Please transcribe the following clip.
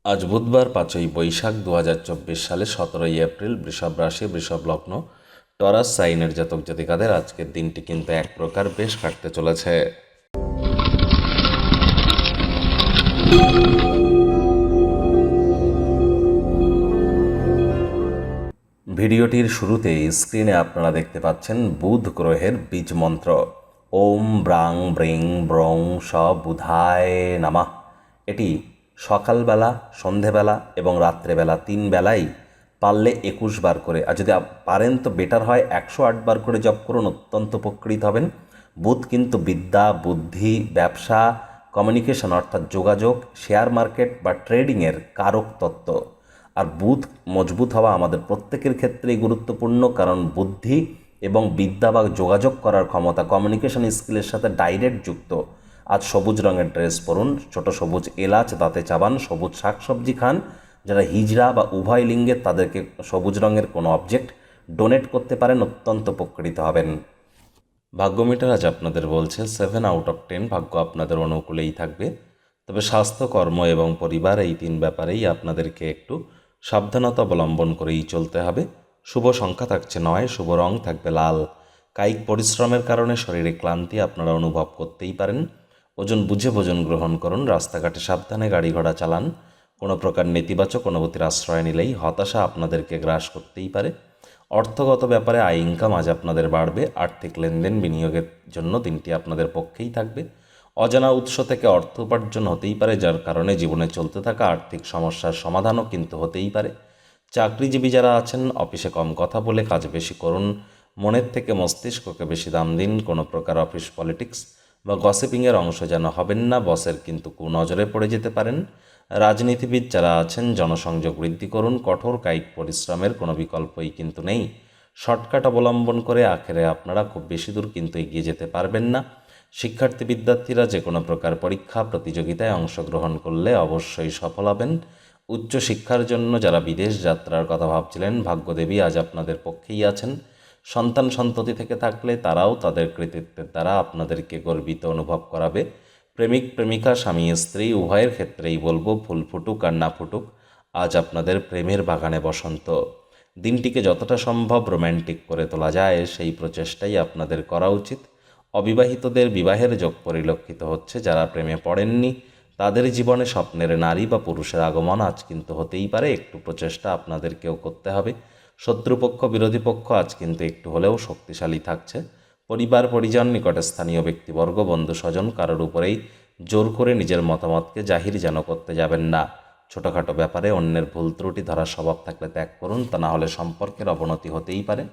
আজ বুধবার 5ই বৈশাখ 2024 সালে 17ই এপ্রিল। বৃষভ রাশি, বৃষভ লগ্ন, টরাস সাইনের জাতক জাতিকাদের আজকের দিনটি কিন্তু এক প্রকার বেশ কাটতে চলেছে। ভিডিওটির শুরুতেই স্ক্রিনে আপনারা দেখতে পাচ্ছেন বুধ গ্রহের বীজ মন্ত্র ওম ব্রাং ব্রিং ব্রং স বুধায় নামা। এটি সকালবেলা, সন্ধেবেলা এবং রাত্রেবেলা 3 বেলাই পারলে 21 বার করে, আর যদি পারেন তো বেটার হয় 108 বার করে জপ করুন, অত্যন্ত উপকৃত হবেন। বুধ কিন্তু বিদ্যা, বুদ্ধি, ব্যবসা, কমিউনিকেশন অর্থাৎ যোগাযোগ, শেয়ার মার্কেট বা ট্রেডিংয়ের কারক তত্ত্ব। আর বুধ মজবুত হওয়া আমাদের প্রত্যেকের ক্ষেত্রেই গুরুত্বপূর্ণ, কারণ বুদ্ধি এবং বিদ্যা বা যোগাযোগ করার ক্ষমতা কমিউনিকেশন স্কিলের সাথে ডাইরেক্ট যুক্ত। আজ সবুজ রঙের ড্রেস পরুন, ছোট সবুজ এলাচ দাঁতে চাবান, সবুজ শাকসবজি খান। যারা হিজড়া বা উভয় লিঙ্গের তাদেরকে সবুজ রঙের কোনো অবজেক্ট ডোনেট করতে পারেন, অত্যন্ত উপকৃত হবেন। ভাগ্য মিটার আজ আপনাদের বলছে 7 আউট অফ 10, ভাগ্য আপনাদের অনুকূলেই থাকবে। তবে স্বাস্থ্য, কর্ম এবং পরিবার এই 3 ব্যাপারেই আপনাদেরকে একটু সাবধানতা অবলম্বন করেই চলতে হবে। শুভ সংখ্যা থাকছে 9, শুভ রং থাকবে লাল। কায়িক পরিশ্রমের কারণে শরীরে ক্লান্তি আপনারা অনুভব করতেই পারেন। ওজন বুঝে ভোজন গ্রহণ করুন, রাস্তাঘাটে সাবধানে গাড়ি ঘোড়া চালান। কোনো প্রকার নেতিবাচক অনুভূতির আশ্রয় নিলেই হতাশা আপনাদেরকে গ্রাস করতেই পারে। অর্থগত ব্যাপারে আয় ইনকাম আজ আপনাদের বাড়বে। আর্থিক লেনদেন, বিনিয়োগের জন্য দিনটি আপনাদের পক্ষেই থাকবে। অজানা উৎস থেকে অর্থ উপার্জন হতেই পারে, যার কারণে জীবনে চলতে থাকা আর্থিক সমস্যার সমাধানও কিন্তু হতেই পারে। চাকরিজীবী যারা আছেন, অফিসে কম কথা বলে কাজ বেশি করুন। মনের থেকে মস্তিষ্ককে বেশি দাম দিন। কোনো প্রকার অফিস পলিটিক্স বা গসিপিংয়ের অংশ যেন হবেন না, বসের কিন্তু কুনজরে পড়ে যেতে পারেন। রাজনীতিবিদ যারা আছেন, জনসংযোগ বৃদ্ধি করুন। কঠোর কায়িক পরিশ্রমের কোনো বিকল্পই কিন্তু নেই। শর্টকাট অবলম্বন করে আখেরে আপনারা খুব বেশি দূর কিন্তু এগিয়ে যেতে পারবেন না। শিক্ষার্থী বিদ্যার্থীরা যে কোনো প্রকার পরীক্ষা প্রতিযোগিতায় অংশগ্রহণ করলে অবশ্যই সফল হবেন। উচ্চশিক্ষার জন্য যারা বিদেশ যাত্রার কথা ভাবছিলেন, ভাগ্যদেবী আজ আপনাদের পক্ষেই আছেন। সন্তান সন্ততি থেকে থাকলে তারাও তাদের কৃতিত্বের দ্বারা আপনাদেরকে গর্বিত অনুভব করাবে। প্রেমিক প্রেমিকা, স্বামী স্ত্রী উভয়ের ক্ষেত্রেই বলবো, ফুল ফুটুক আর না ফুটুক, আজ আপনাদের প্রেমের বাগানে বসন্ত। দিনটিকে যতটা সম্ভব রোম্যান্টিক করে তোলা যায় সেই প্রচেষ্টাই আপনাদের করা উচিত। অবিবাহিতদের বিবাহের যোগ পরিলক্ষিত হচ্ছে। যারা প্রেমে পড়েননি তাদের জীবনে স্বপ্নের নারী বা পুরুষের আগমন আজ কিন্তু হতেই পারে। একটু প্রচেষ্টা আপনাদেরকেও করতে হবে। শত্রুপক্ষ, বিরোধী পক্ষ আজ কিন্তু একটু হলেও শক্তিশালী থাকছে। পরিবার পরিজন, নিকটে স্থানীয় ব্যক্তিবর্গ, বন্ধু স্বজন কারোর উপরেই জোর করে নিজের মতামতকে জাহির যেন করতে যাবেন না। ছোটোখাটো ব্যাপারে অন্যের ভুল ত্রুটি ধরার স্বভাব থাকলে ত্যাগ করুন, তা না হলে সম্পর্কের অবনতি হতেই পারে।